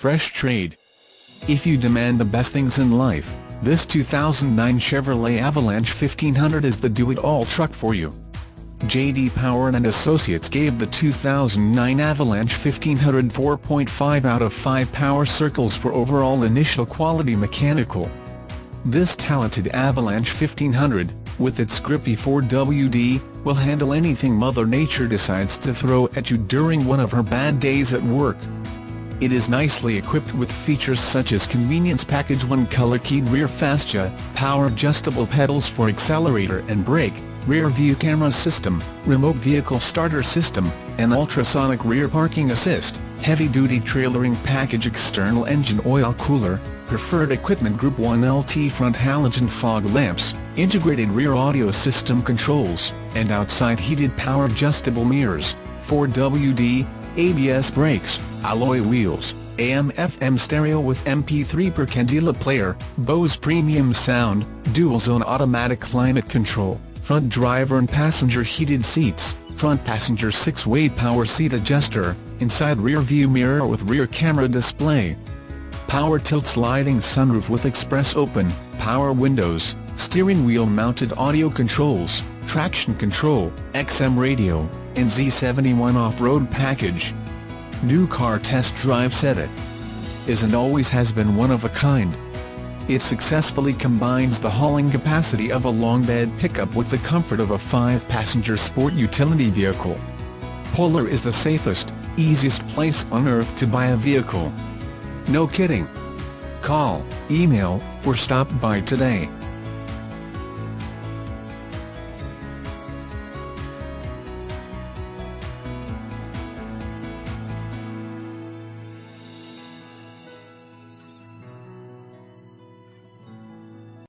Fresh trade. If you demand the best things in life, this 2009 Chevrolet Avalanche 1500 is the do-it-all truck for you. J.D. Power and Associates gave the 2009 Avalanche 1500 4.5 out of 5 power circles for overall initial quality mechanical. This talented Avalanche 1500, with its grippy 4WD, will handle anything Mother Nature decides to throw at you during one of her bad days at work. It is nicely equipped with features such as Convenience Package 1 color-keyed rear fascia, power-adjustable pedals for accelerator and brake, rear-view camera system, remote vehicle starter system, and ultrasonic rear parking assist, heavy-duty trailering package, external engine oil cooler, preferred equipment Group 1 LT front halogen fog lamps, integrated rear audio system controls, and outside heated power-adjustable mirrors, 4WD, ABS brakes, alloy wheels, AM/FM stereo with MP3 per candela player, Bose premium sound, dual-zone automatic climate control, front driver and passenger heated seats, front passenger 6-way power seat adjuster, inside rear view mirror with rear camera display. Power tilt sliding sunroof with express open, power windows, steering wheel mounted audio controls, traction control, XM radio, and Z71 off-road package. New car test drive set it is and always has been one of a kind. It successfully combines the hauling capacity of a long bed pickup with the comfort of a 5-passenger sport utility vehicle. Polar is the safest, easiest place on earth to buy a vehicle. No kidding. Call, email, or stop by today.